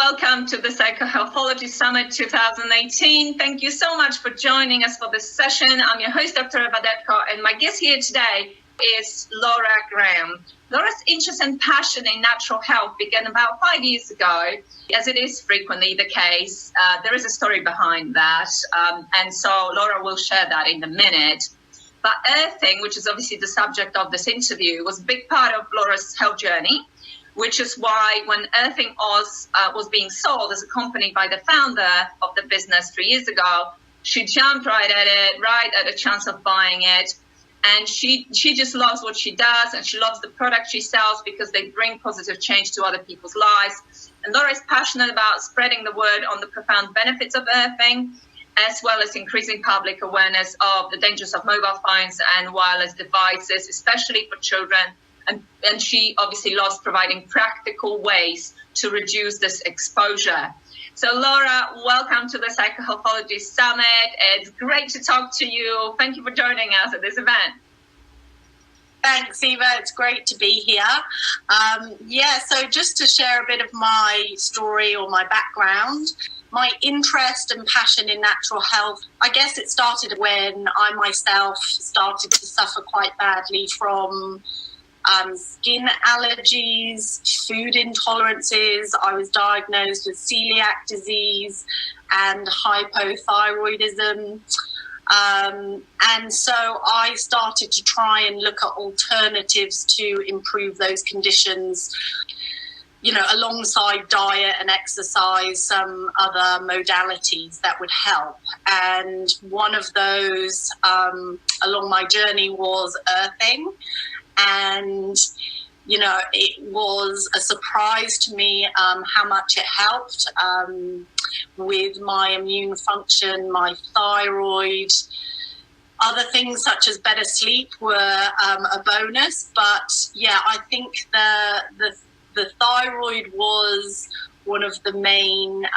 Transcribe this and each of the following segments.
welcome to the Psychohealthology Summit 2018. Thank you so much for joining us for this session. I'm your host, Dr. Eva Detko, and my guest here today is Laura Graham. Laura's interest and passion in natural health began about 5 years ago. As it is frequently the case, there is a story behind that, and so Laura will share that in a minute. But earthing, which is obviously the subject of this interview, was a big part of Laura's health journey, which is why when Earthing Oz was being sold as a company by the founder of the business 3 years ago, she jumped right at it, right at the chance of buying it. And she just loves what she does, and she loves the product she sells because they bring positive change to other people's lives. And Laura is passionate about spreading the word on the profound benefits of earthing, as well as increasing public awareness of the dangers of mobile phones and wireless devices, especially for children. And she obviously loves providing practical ways to reduce this exposure. So Laura, welcome to the Psychohealthology Summit. It's great to talk to you. Thank you for joining us at this event. Thanks, Eva. It's great to be here. So just to share a bit of my story or my background, my interest and passion in natural health, I guess it started when I myself started to suffer quite badly from skin allergies, food intolerances. I was diagnosed with celiac disease and hypothyroidism. And so I started to try and look at alternatives to improve those conditions, alongside diet and exercise, some other modalities that would help. And one of those along my journey was earthing. And, it was a surprise to me how much it helped with my immune function, my thyroid. Other things such as better sleep were a bonus. But, I think the thyroid was one of the main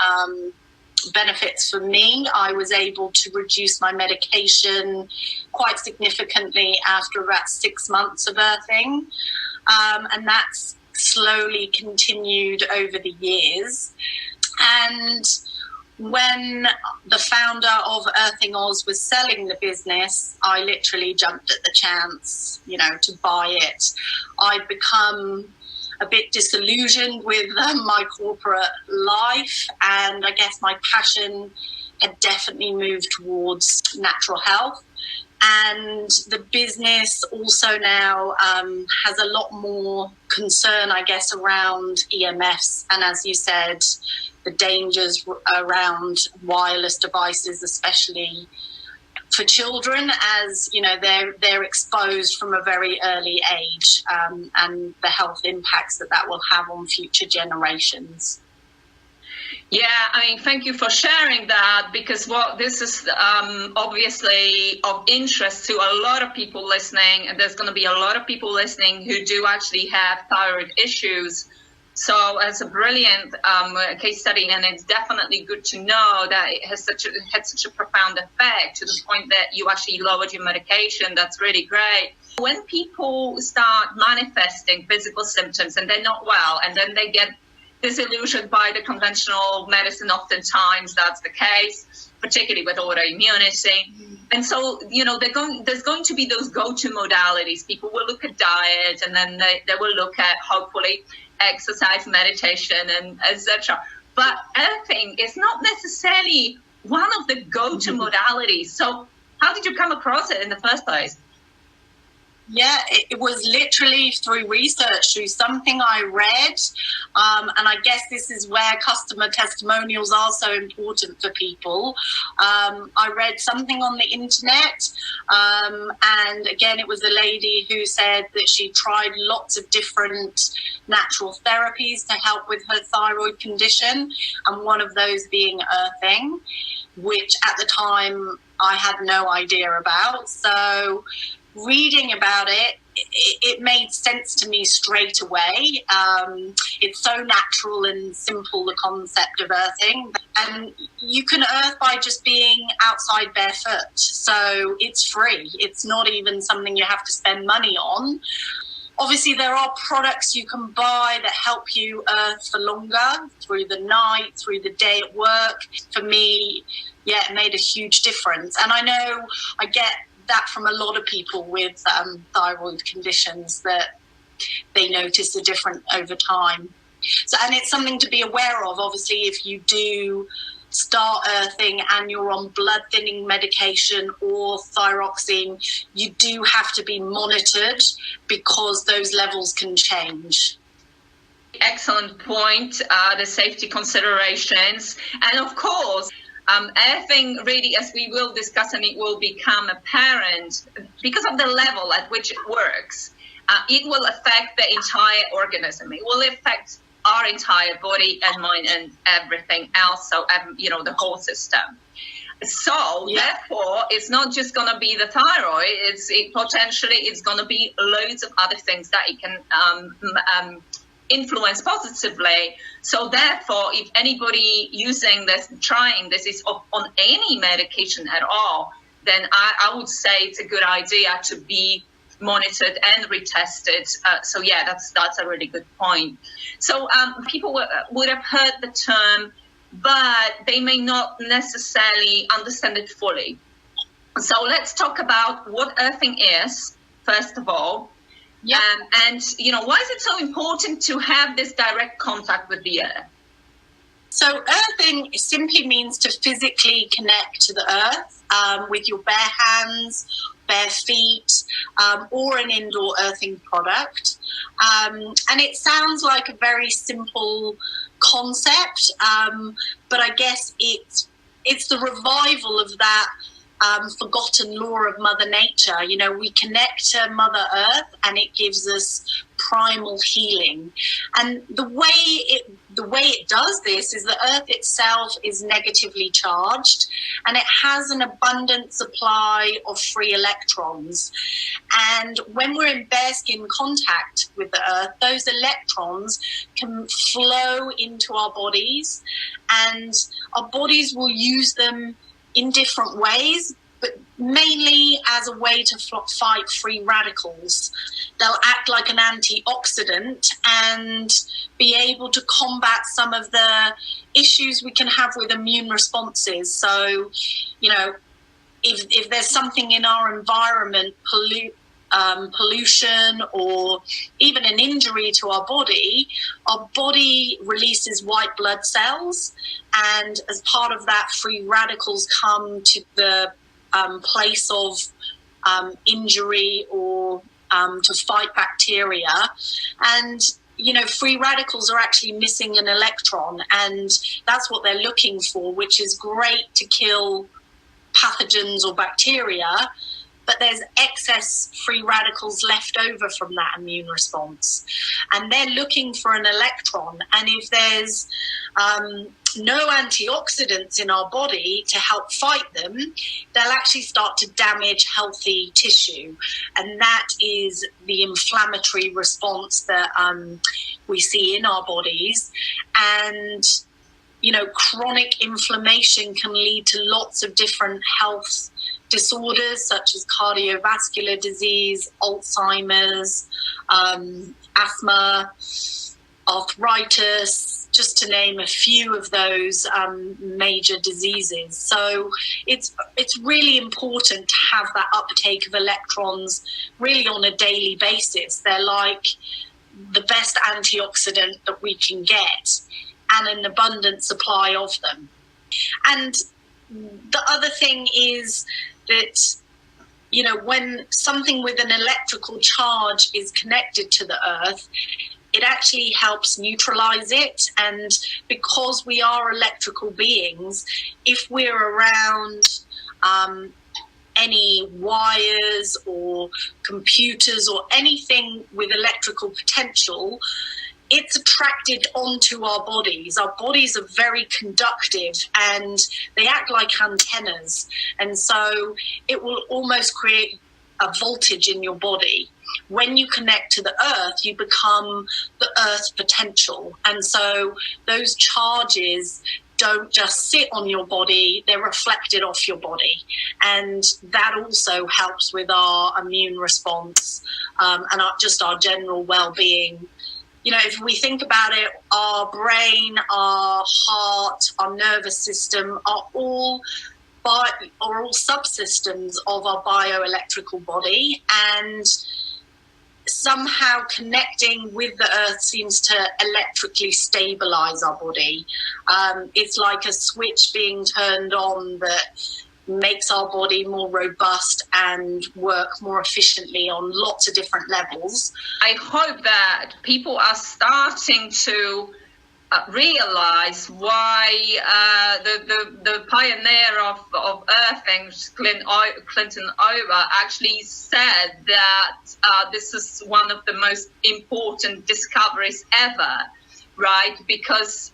benefits for me. I was able to reduce my medication quite significantly after about 6 months of earthing, and that's slowly continued over the years. And when the founder of Earthing Oz was selling the business, I literally jumped at the chance, to buy it. I'd become a bit disillusioned with my corporate life, and I guess my passion had definitely moved towards natural health. And the business also now has a lot more concern, I guess, around EMFs, and as you said, the dangers around wireless devices, especially for children, as they're exposed from a very early age, and the health impacts that will have on future generations. Thank you for sharing that, because this is obviously of interest to a lot of people listening, and there's going to be a lot of people listening who do actually have thyroid issues. So it's a brilliant case study, and it's definitely good to know that it had such a profound effect to the point that you actually lowered your medication. That's really great. When people start manifesting physical symptoms and they're not well, and then they get disillusioned by the conventional medicine, oftentimes that's the case, particularly with autoimmunity. And so, there's going to be those go-to modalities. People will look at diet, and then they will look at, hopefully, exercise, meditation, and etc. But earthing is not necessarily one of the go-to modalities. So how did you come across it in the first place? Yeah, it was literally through research, through something I read. And I guess this is where customer testimonials are so important for people. I read something on the internet. And again, it was a lady who said that she tried lots of different natural therapies to help with her thyroid condition. And one of those being earthing, which at the time I had no idea about. So reading about it made sense to me straight away. It's so natural and simple, the concept of earthing. And you can earth by just being outside barefoot. So it's free. It's not even something you have to spend money on. Obviously, there are products you can buy that help you earth for longer, through the night, through the day at work. For me, it made a huge difference. And I know I get that from a lot of people with thyroid conditions, that they notice a difference over time. So, and it's something to be aware of. Obviously, if you do start earthing and you're on blood thinning medication or thyroxine, you do have to be monitored because those levels can change. Excellent point, the safety considerations. And of course, earthing really, as we will discuss and it will become apparent, because of the level at which it works, it will affect the entire organism. It will affect our entire body and mind and everything else, so the whole system. So therefore, it's not just going to be the thyroid. Potentially it's going to be loads of other things that it can influence positively. So therefore, if anybody trying this is on any medication at all, then I would say it's a good idea to be monitored and retested. That's a really good point. So people would have heard the term, but they may not necessarily understand it fully. So let's talk about what earthing is, first of all. Yeah. And why is it so important to have this direct contact with the earth? So earthing simply means to physically connect to the earth with your bare hands, bare feet, or an indoor earthing product. And it sounds like a very simple concept, but I guess it's the revival of that forgotten law of Mother Nature. We connect to Mother Earth and it gives us primal healing. And the way it does this is the Earth itself is negatively charged and it has an abundant supply of free electrons. And when we're in bare skin contact with the Earth, those electrons can flow into our bodies and our bodies will use them in different ways, but mainly as a way to fight free radicals. They'll act like an antioxidant and be able to combat some of the issues we can have with immune responses. So, if there's something in our environment, pollution or even an injury to our body releases white blood cells, and as part of that, free radicals come to the place of injury or to fight bacteria. And free radicals are actually missing an electron, and that's what they're looking for, which is great to kill pathogens or bacteria. But there's excess free radicals left over from that immune response. And they're looking for an electron. And if there's no antioxidants in our body to help fight them, they'll actually start to damage healthy tissue. And that is the inflammatory response that we see in our bodies. And chronic inflammation can lead to lots of different health disorders such as cardiovascular disease, Alzheimer's, asthma, arthritis, just to name a few of those major diseases. So it's really important to have that uptake of electrons really on a daily basis. They're like the best antioxidant that we can get, and an abundant supply of them. And the other thing is that, when something with an electrical charge is connected to the earth, it actually helps neutralize it. And because we are electrical beings, if we're around any wires or computers or anything with electrical potential, it's attracted onto our bodies. Our bodies are very conductive and they act like antennas. And so it will almost create a voltage in your body. When you connect to the earth, you become the earth's potential. And so those charges don't just sit on your body, they're reflected off your body. And that also helps with our immune response and our general well-being. You know, if we think about it, our brain, our heart, our nervous system are all subsystems of our bioelectrical body, and somehow connecting with the earth seems to electrically stabilize our body. It's like a switch being turned on that makes our body more robust and work more efficiently on lots of different levels. I hope that people are starting to realize why the pioneer of earthing, Clinton Ober, actually said that this is one of the most important discoveries ever, right? Because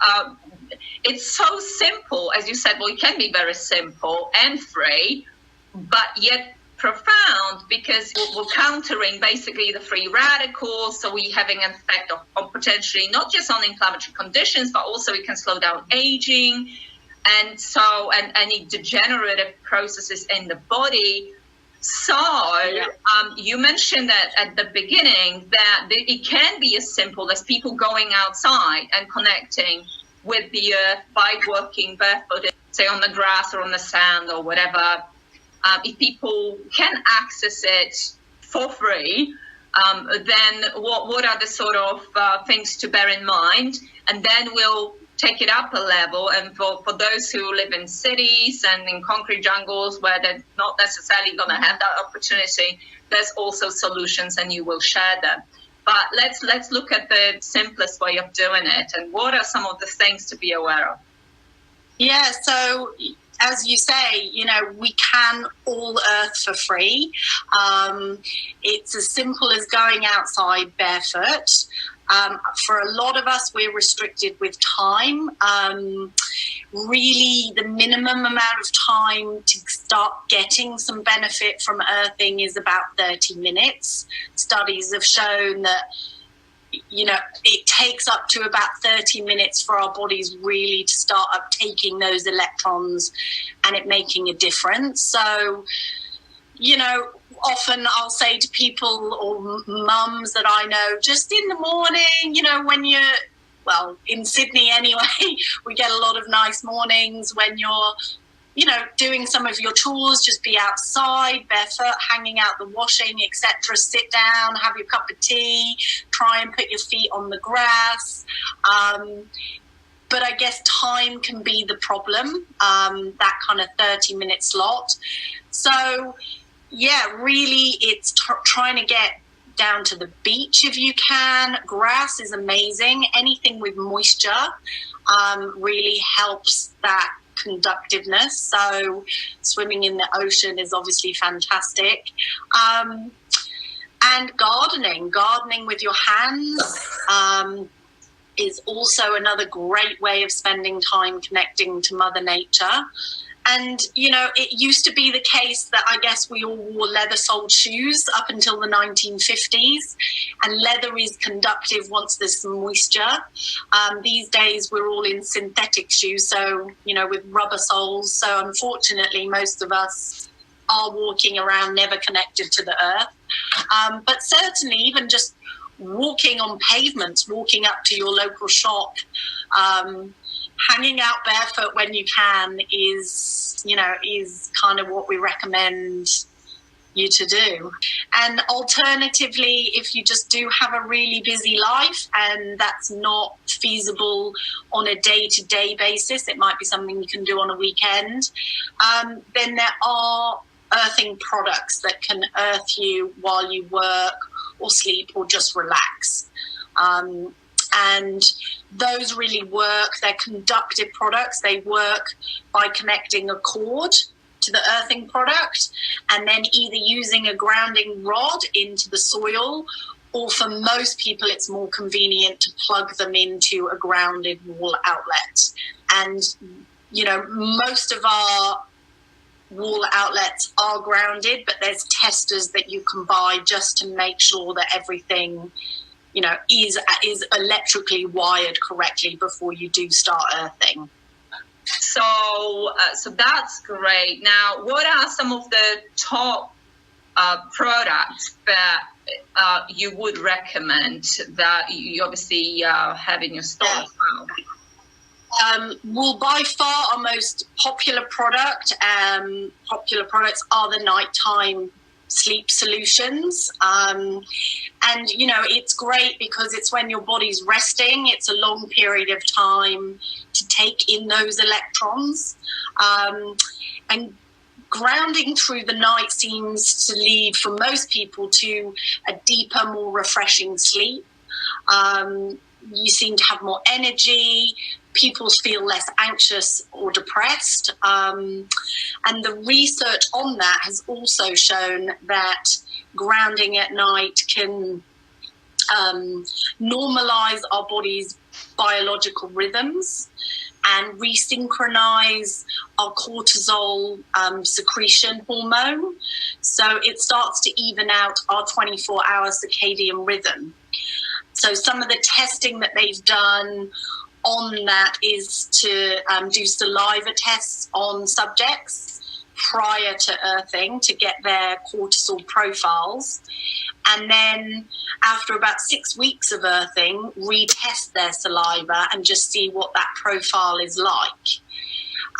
it's so simple, as you said. Well, it can be very simple and free, but yet profound, because we're countering basically the free radicals. So we're having an effect of potentially not just on inflammatory conditions, but also it can slow down aging, and any degenerative processes in the body. So you mentioned that at the beginning that it can be as simple as people going outside and connecting with the earth by working barefooted, say on the grass or on the sand or whatever. If people can access it for free, then what are the sort of things to bear in mind? And then we'll take it up a level. And for those who live in cities and in concrete jungles where they're not necessarily going to have that opportunity, there's also solutions, and you will share them. But let's look at the simplest way of doing it. And what are some of the things to be aware of? Yeah, so as you say, you know, we can all earth for free. It's as simple as going outside barefoot. For a lot of us, we're restricted with time. Really, the minimum amount of time to start getting some benefit from earthing is about 30 minutes. Studies have shown that, you know, it takes up to about 30 minutes for our bodies really to start uptaking those electrons and it making a difference. So, you know, often I'll say to people or mums that I know, just in the morning, you know, when you're, well, in Sydney anyway, we get a lot of nice mornings when you're, you know, doing some of your chores, just be outside, barefoot, hanging out the washing, etc. Sit down, have your cup of tea, try and put your feet on the grass. But I guess time can be the problem, that kind of 30-minute slot. So, yeah, really it's trying to get down to the beach if you can. Grass is amazing. Anything with moisture really helps that conductiveness. So swimming in the ocean is obviously fantastic. And gardening with your hands is also another great way of spending time connecting to Mother Nature. And, you know, it used to be the case that I guess we all wore leather-soled shoes up until the 1950s, and leather is conductive once there's some moisture. These days we're all in synthetic shoes, so, you know, with rubber soles. So unfortunately, most of us are walking around never connected to the earth. But certainly even just walking on pavements, walking up to your local shop, hanging out barefoot when you can is kind of what we recommend you to do. And alternatively, if you just do have a really busy life and that's not feasible on a day-to-day basis, it might be something you can do on a weekend, then there are earthing products that can earth you while you work or sleep or just relax. And those really work. They're conductive products. They work by connecting a cord to the earthing product and then either using a grounding rod into the soil, or for most people it's more convenient to plug them into a grounded wall outlet. And, you know, most of our wall outlets are grounded, but there's testers that you can buy just to make sure that everything, you know, is electrically wired correctly before you do start earthing. So that's great. Now, what are some of the top products that you would recommend that you obviously have in your store as well? Well, by far our most popular products are the nighttime sleep solutions. And, you know, it's great because it's when your body's resting. It's a long period of time to take in those electrons. And grounding through the night seems to lead for most people to a deeper, more refreshing sleep. You seem to have more energy. People feel less anxious or depressed. And the research on that has also shown that grounding at night can normalize our body's biological rhythms and resynchronize our cortisol secretion hormone. So it starts to even out our 24-hour circadian rhythm. So some of the testing that they've done on that is to do saliva tests on subjects prior to earthing to get their cortisol profiles. And then after about 6 weeks of earthing, retest their saliva and just see what that profile is like.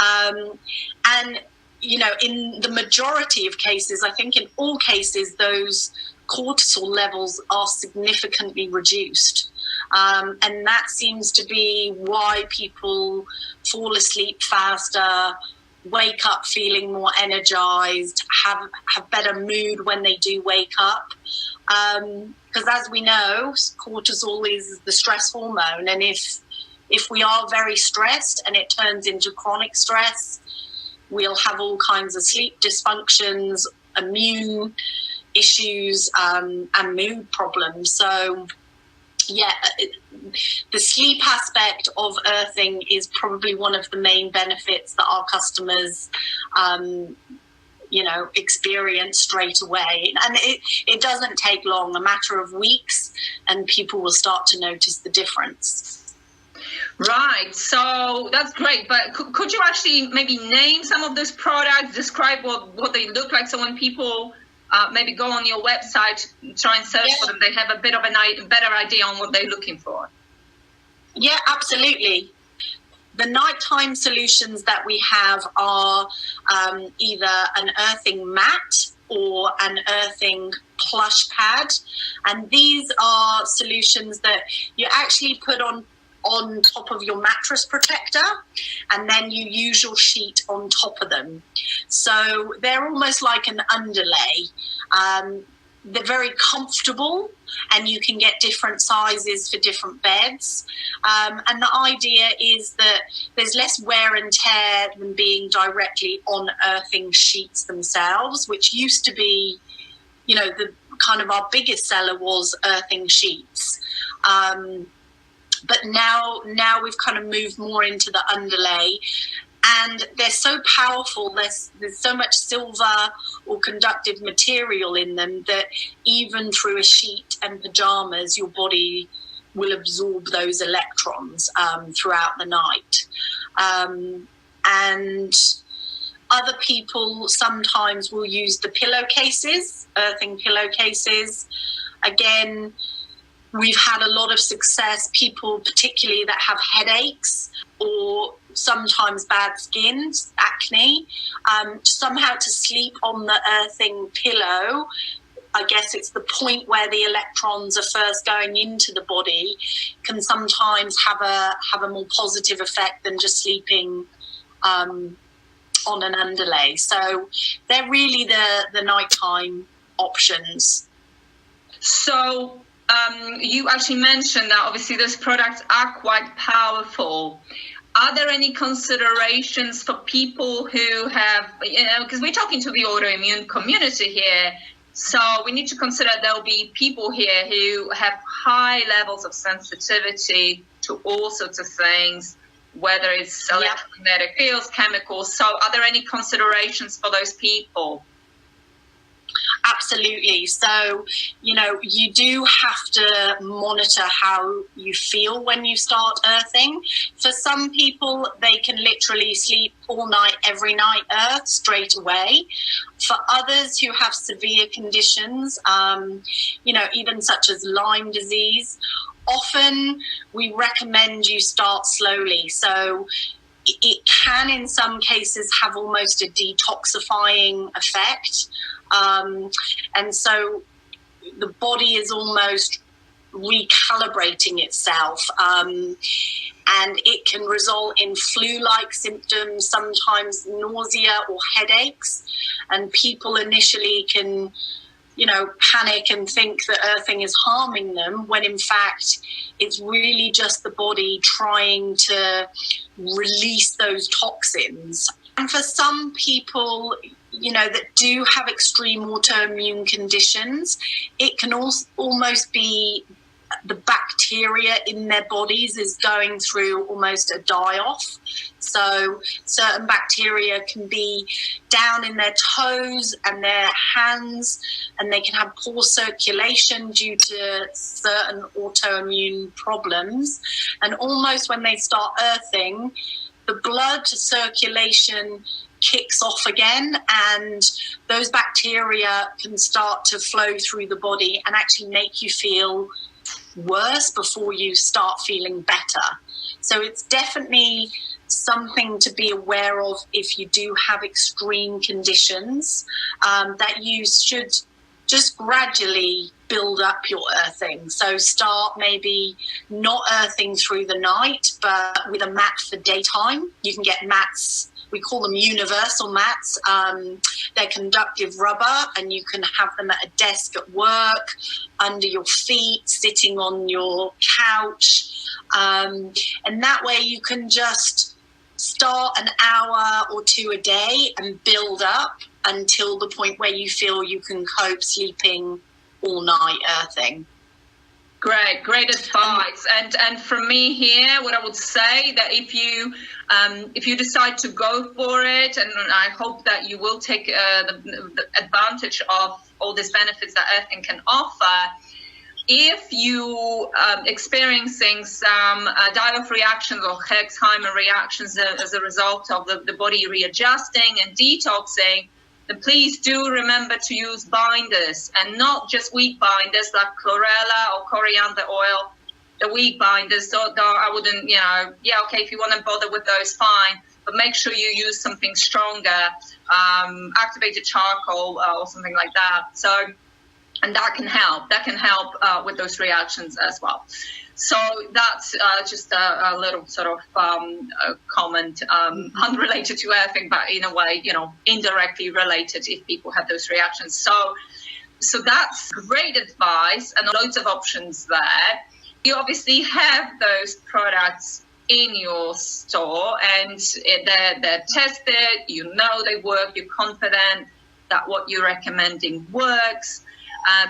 And, you know, in the majority of cases, I think in all cases, those cortisol levels are significantly reduced. And that seems to be why people fall asleep faster, wake up feeling more energized, have better mood when they do wake up. Because as we know, cortisol is the stress hormone. And if we are very stressed and it turns into chronic stress, we'll have all kinds of sleep dysfunctions, immune issues, and mood problems. So yeah, the sleep aspect of earthing is probably one of the main benefits that our customers, you know, experience straight away. And it doesn't take long, a matter of weeks, and people will start to notice the difference. Right, so that's great. But could you actually maybe name some of those products, describe what they look like, so when people maybe go on your website, try and search for them, they have a bit of a better idea on what they're looking for? Yeah, absolutely. The nighttime solutions that we have are either an earthing mat or an earthing plush pad. And these are solutions that you actually put on top of your mattress protector, and then you use your sheet on top of them. So they're almost like an underlay. They're very comfortable, and you can get different sizes for different beds. And the idea is that there's less wear and tear than being directly on earthing sheets themselves, which used to be, you know, the kind of our biggest seller was earthing sheets. But now we've kind of moved more into the underlay, and they're so powerful. There's so much silver or conductive material in them that even through a sheet and pajamas, your body will absorb those electrons throughout the night. And other people sometimes will use the pillowcases, earthing pillowcases. Again, we've had a lot of success, people particularly that have headaches or sometimes bad skin, acne, somehow to sleep on the earthing pillow. I guess it's the point where the electrons are first going into the body, can sometimes have a more positive effect than just sleeping on an underlay. So they're really the nighttime options. So you actually mentioned that obviously those products are quite powerful. Are there any considerations for people who have, you know, because we're talking to the autoimmune community here, so we need to consider there'll be people here who have high levels of sensitivity to all sorts of things, whether it's electromagnetic fields, chemicals. So are there any considerations for those people? Absolutely. So, you do have to monitor how you feel when you start earthing. For some people, they can literally sleep all night, every night, earth straight away. For others who have severe conditions, even such as Lyme disease, often we recommend you start slowly. So it can, in some cases, have almost a detoxifying effect. And so the body is almost recalibrating itself. And it can result in flu-like symptoms, sometimes nausea or headaches. And people initially can, panic and think that earthing is harming them, when in fact it's really just the body trying to release those toxins. And for some people, that do have extreme autoimmune conditions, it can also almost be the bacteria in their bodies is going through almost a die-off. So certain bacteria can be down in their toes and their hands, and they can have poor circulation due to certain autoimmune problems. And almost when they start earthing, the blood circulation kicks off again, and those bacteria can start to flow through the body and actually make you feel worse before you start feeling better. So it's definitely something to be aware of if you do have extreme conditions, that you should just gradually build up your earthing. So start maybe not earthing through the night, but with a mat for daytime. You can get mats. We call them universal mats. They're conductive rubber, and you can have them at a desk at work, under your feet, sitting on your couch. And that way you can just start an hour or two a day and build up until the point where you feel you can cope sleeping all night earthing. Great advice. And from me here, what I would say that if you decide to go for it, and I hope that you will take the advantage of all these benefits that earthing can offer, if you experiencing some die-off reactions or Herxheimer reactions as a result of the body readjusting and detoxing, then please do remember to use binders, and not just weak binders like chlorella or coriander oil. The weak binders, so I wouldn't, if you want to bother with those, fine, but make sure you use something stronger, activated charcoal or something like that. So, and that can help with those reactions as well. So that's just a little sort of comment, unrelated to earthing, but in a way, indirectly related if people have those reactions. So that's great advice, and loads of options there. You obviously have those products in your store, and they're tested. They work. You're confident that what you're recommending works.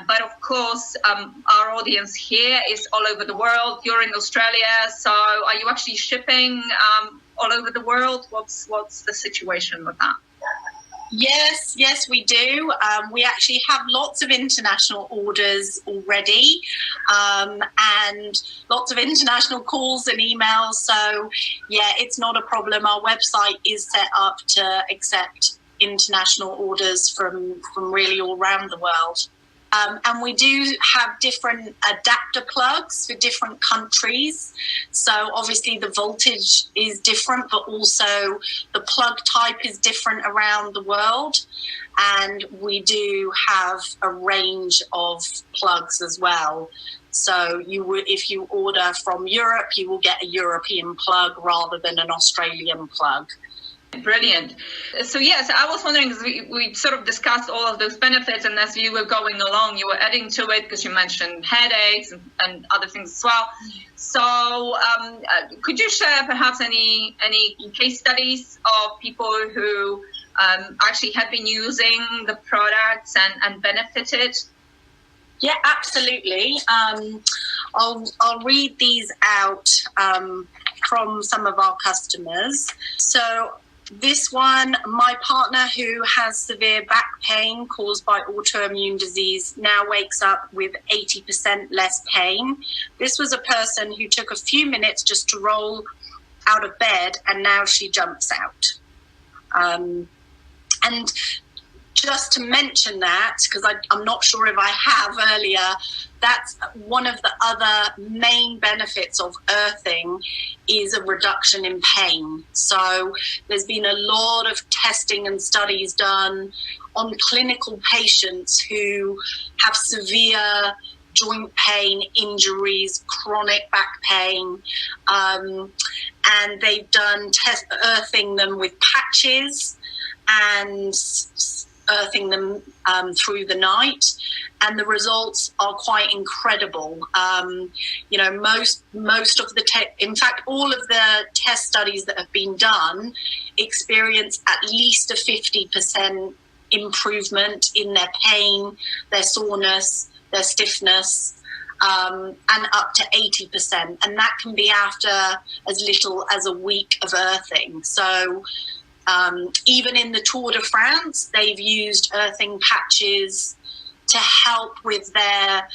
But of course, our audience here is all over the world. You're in Australia, so are you actually shipping all over the world? What's the situation with that? Yes, we do. We actually have lots of international orders already, and lots of international calls and emails. So, it's not a problem. Our website is set up to accept international orders from really all around the world. And we do have different adapter plugs for different countries. So obviously the voltage is different, but also the plug type is different around the world. And we do have a range of plugs as well. So if you order from Europe, you will get a European plug rather than an Australian plug. Brilliant. So yes, I was wondering, because we sort of discussed all of those benefits, and as you were going along, you were adding to it because you mentioned headaches and other things as well. So could you share perhaps any case studies of people who actually have been using the products and benefited? Yeah, absolutely. I'll read these out from some of our customers. So This one, my partner who has severe back pain caused by autoimmune disease now wakes up with 80% less pain. This was a person who took a few minutes just to roll out of bed, and now she jumps out. And just to mention that, because I'm not sure if I have earlier, that's one of the other main benefits of earthing is a reduction in pain. So there's been a lot of testing and studies done on clinical patients who have severe joint pain, injuries, chronic back pain, and they've done earthing them with patches and earthing them through the night, and the results are quite incredible. Most of the in fact, all of the test studies that have been done experience at least a 50% improvement in their pain, their soreness, their stiffness, and up to 80%, and that can be after as little as a week of earthing. So even in the Tour de France, they've used earthing patches to help with their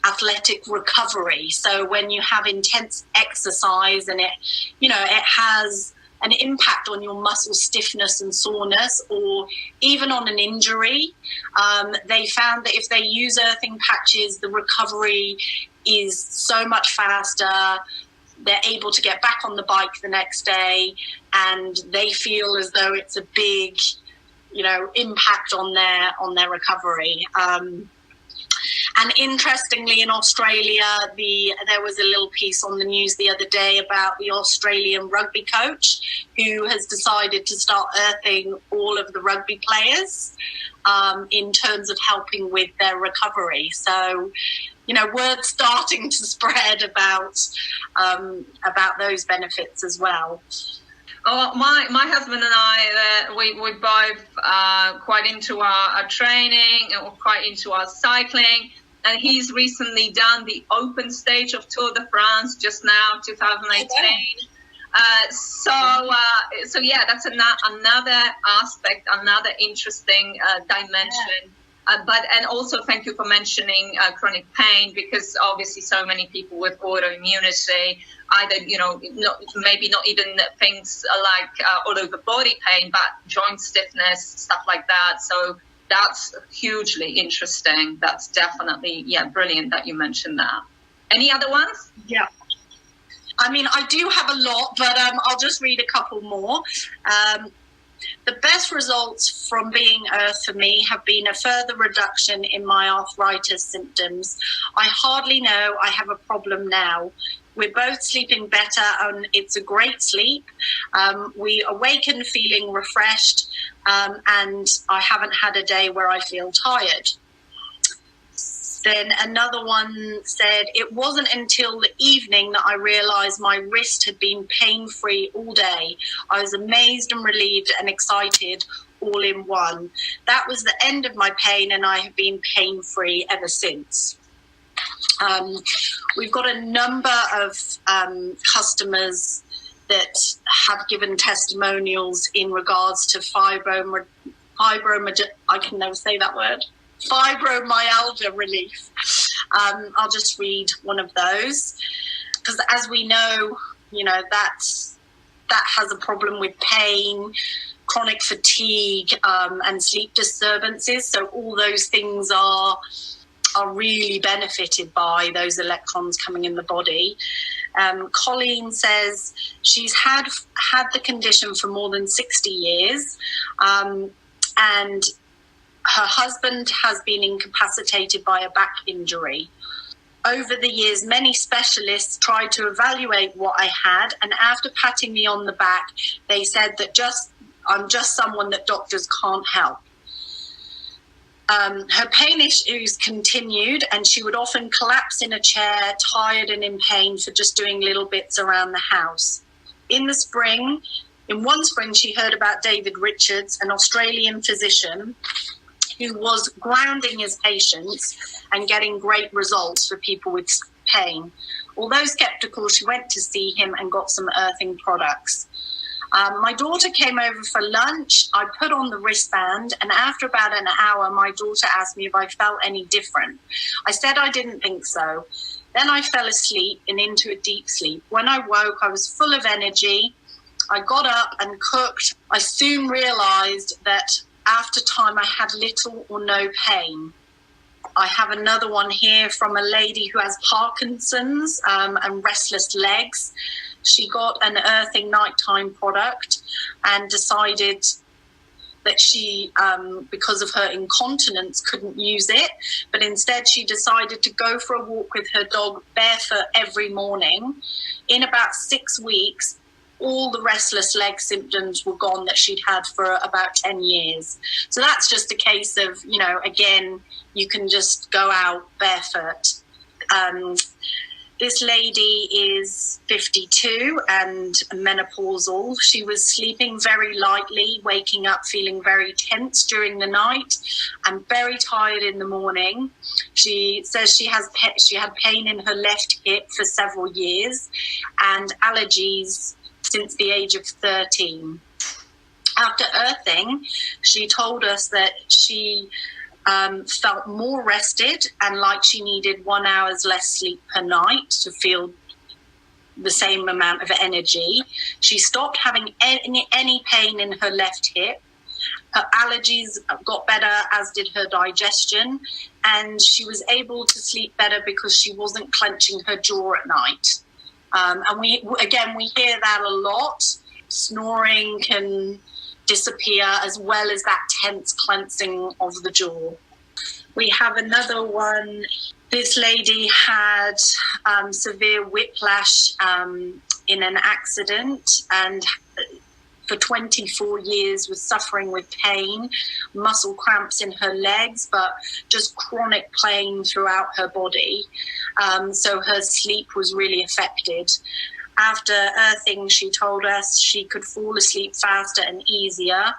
athletic recovery. So when you have intense exercise and it has an impact on your muscle stiffness and soreness, or even on an injury, they found that if they use earthing patches, the recovery is so much faster. They're able to get back on the bike the next day, and they feel as though it's a big, impact on their recovery. And interestingly, in Australia, there was a little piece on the news the other day about the Australian rugby coach who has decided to start earthing all of the rugby players in terms of helping with their recovery. So, word starting to spread about those benefits as well. Oh, my husband and I, we're both quite into our training, or quite into our cycling. And he's recently done the open stage of Tour de France just now, 2018. So yeah, that's another aspect, another interesting dimension. And also thank you for mentioning chronic pain, because obviously so many people with autoimmunity, either, maybe not even things like all over body pain, but joint stiffness, stuff like that. So that's hugely interesting. That's definitely, brilliant that you mentioned that. Any other ones? Yeah. I mean, I do have a lot, but I'll just read a couple more. The best results from being earth for me have been a further reduction in my arthritis symptoms. I hardly know I have a problem now. We're both sleeping better, and it's a great sleep. We awaken feeling refreshed, and I haven't had a day where I feel tired. Then another one said, it wasn't until the evening that I realised my wrist had been pain-free all day. I was amazed and relieved and excited all in one. That was the end of my pain, and I have been pain-free ever since. We've got a number of customers that have given testimonials in regards to I can never say that word. Fibromyalgia relief. I'll just read one of those, because as we know, that has a problem with pain, chronic fatigue, and sleep disturbances. So all those things are really benefited by those electrons coming in the body. Colleen says she's had the condition for more than 60 years, and her husband has been incapacitated by a back injury. Over the years, many specialists tried to evaluate what I had, and after patting me on the back, they said that I'm just someone that doctors can't help. Her pain issues continued, and she would often collapse in a chair, tired and in pain, for just doing little bits around the house. In one spring, she heard about David Richards, an Australian physician who was grounding his patients and getting great results for people with pain. Although skeptical, she went to see him and got some earthing products. My daughter came over for lunch. I put on the wristband, and after about an hour, my daughter asked me if I felt any different. I said I didn't think so. Then I fell asleep and into a deep sleep. When I woke, I was full of energy. I got up and cooked. I soon realized that after time, I had little or no pain. I have another one here from a lady who has Parkinson's and restless legs. She got an Earthing nighttime product and decided that she, because of her incontinence, couldn't use it. But instead, she decided to go for a walk with her dog barefoot every morning. In about 6 weeks, all the restless leg symptoms were gone that she'd had for about 10 years. So that's just a case of, you know, again, you can just go out barefoot. This lady is 52 and menopausal. She was sleeping very lightly, waking up feeling very tense during the night and very tired in the morning. She says she had pain in her left hip for several years and allergies since the age of 13. After earthing, she told us that she felt more rested and like she needed 1 hour less sleep per night to feel the same amount of energy. She stopped having any pain in her left hip. Her allergies got better, as did her digestion, and she was able to sleep better because she wasn't clenching her jaw at night. And we hear that a lot. Snoring can disappear as well as that tense clencing of the jaw. We have another one. This lady had severe whiplash in an accident and for 24 years was suffering with pain, muscle cramps in her legs, but just chronic pain throughout her body. So her sleep was really affected. After earthing, she told us she could fall asleep faster and easier.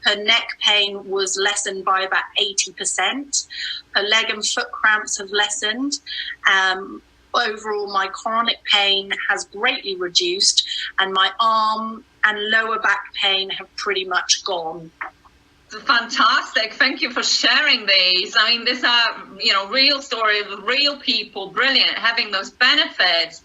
Her neck pain was lessened by about 80%. Her leg and foot cramps have lessened. Overall, my chronic pain has greatly reduced, and my arm and lower back pain have pretty much gone. Fantastic. Thank you for sharing these. I mean, these are, real stories of real people, brilliant, having those benefits.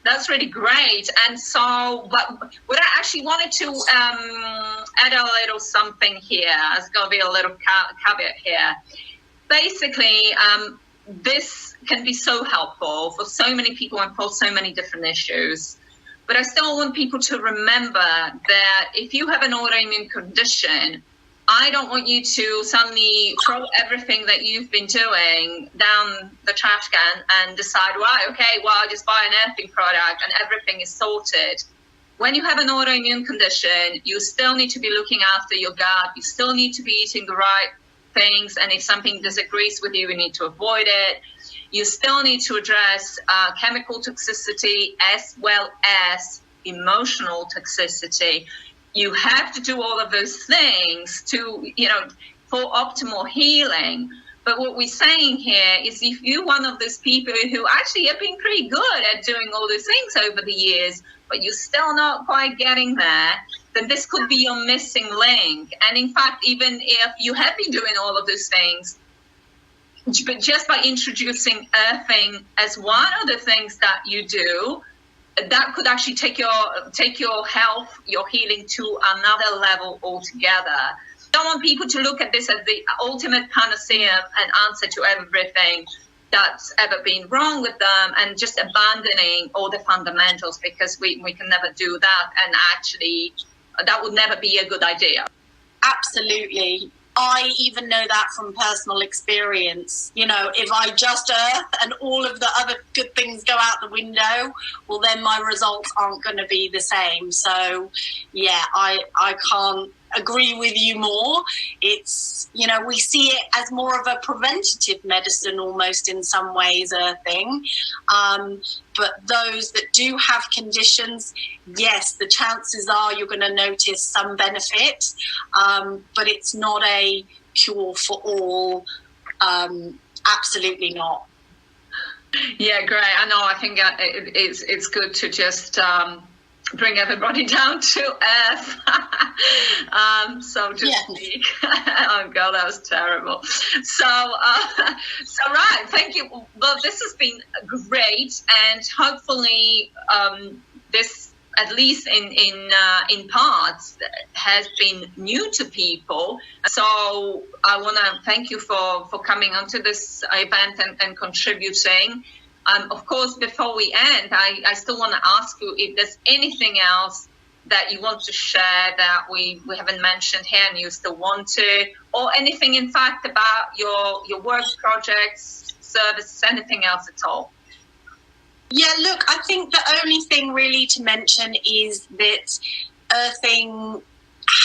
That's really great. And so, but what I actually wanted to add a little something here. There's going to be a little caveat here. Basically, this can be so helpful for so many people and for so many different issues. But I still want people to remember that if you have an autoimmune condition, I don't want you to suddenly throw everything that you've been doing down the trash can and decide, I'll just buy an earthing product and everything is sorted. When you have an autoimmune condition, you still need to be looking after your gut. You still need to be eating the right things. And if something disagrees with you, you need to avoid it. You still need to address chemical toxicity as well as emotional toxicity. You have to do all of those things to, for optimal healing. But what we're saying here is if you're one of those people who actually have been pretty good at doing all those things over the years, but you're still not quite getting there, then this could be your missing link. And in fact, even if you have been doing all of those things, but just by introducing earthing as one of the things that you do, that could actually take your health, your healing to another level altogether. I don't want people to look at this as the ultimate panacea and answer to everything that's ever been wrong with them and just abandoning all the fundamentals, because we can never do that. And actually, that would never be a good idea. Absolutely. I even know that from personal experience. If I just earth and all of the other good things go out the window, well, then my results aren't going to be the same. So, yeah, I can't agree with you more. It's, we see it as more of a preventative medicine almost in some ways, earthing. But those that do have conditions, yes, the chances are you're going to notice some benefit, but it's not a cure for all. Absolutely not. Yeah, great. I know. I think it's good to just bring everybody down to earth, so to speak. Oh God, that was terrible. So right, thank you. Well, this has been great, and hopefully this, at least in parts, has been new to people. So I want to thank you for coming onto this event and contributing. Of course, before we end, I still want to ask you if there's anything else that you want to share that we haven't mentioned here and you still want to, or anything, in fact, about your work projects, services, anything else at all. Yeah, look, I think the only thing really to mention is that earthing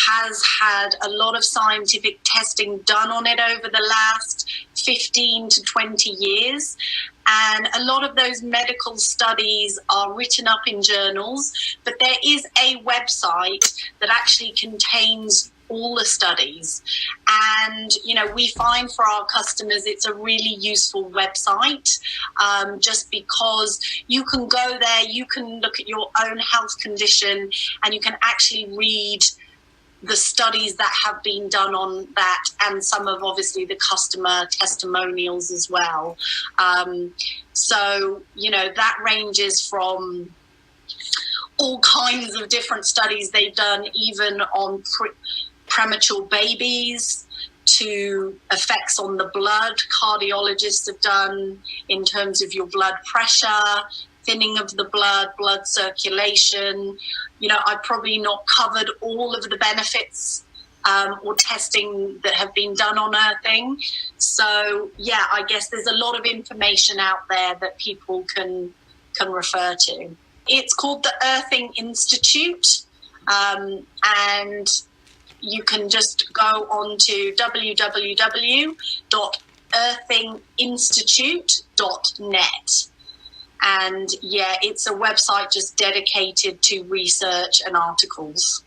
has had a lot of scientific testing done on it over the last 15 to 20 years. And a lot of those medical studies are written up in journals, but there is a website that actually contains all the studies. And, you know, we find for our customers it's a really useful website, just because you can go there, you can look at your own health condition, and you can actually read the studies that have been done on that, and some of obviously the customer testimonials as well. So, you know, that ranges from all kinds of different studies they've done, even on premature babies, to effects on the blood cardiologists have done in terms of your blood pressure, thinning of the blood circulation. You know, I've probably not covered all of the benefits or testing that have been done on earthing. So, yeah, I guess there's a lot of information out there that people can refer to. It's called the Earthing Institute, and you can just go on to www.earthinginstitute.net. And yeah, it's a website just dedicated to research and articles.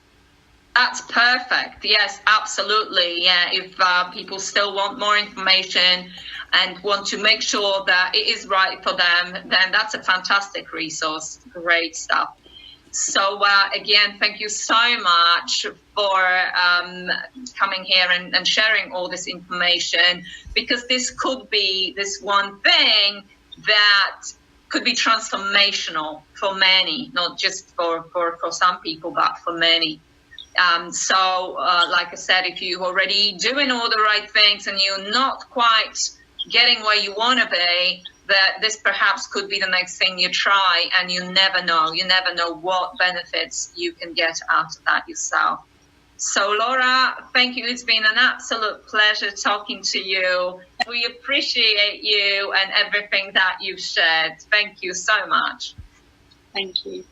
That's perfect. Yes, absolutely. Yeah, if people still want more information and want to make sure that it is right for them, then that's a fantastic resource. Great stuff. So again, thank you so much for coming here and sharing all this information, because this could be this one thing that could be transformational for many, not just for some people, but for many. So like I said, if you're already doing all the right things and you're not quite getting where you want to be, that this perhaps could be the next thing you try, and you never know what benefits you can get out of that yourself. So Laura, thank you. It's been an absolute pleasure talking to you. We appreciate you and everything that you've shared. Thank you so much. Thank you.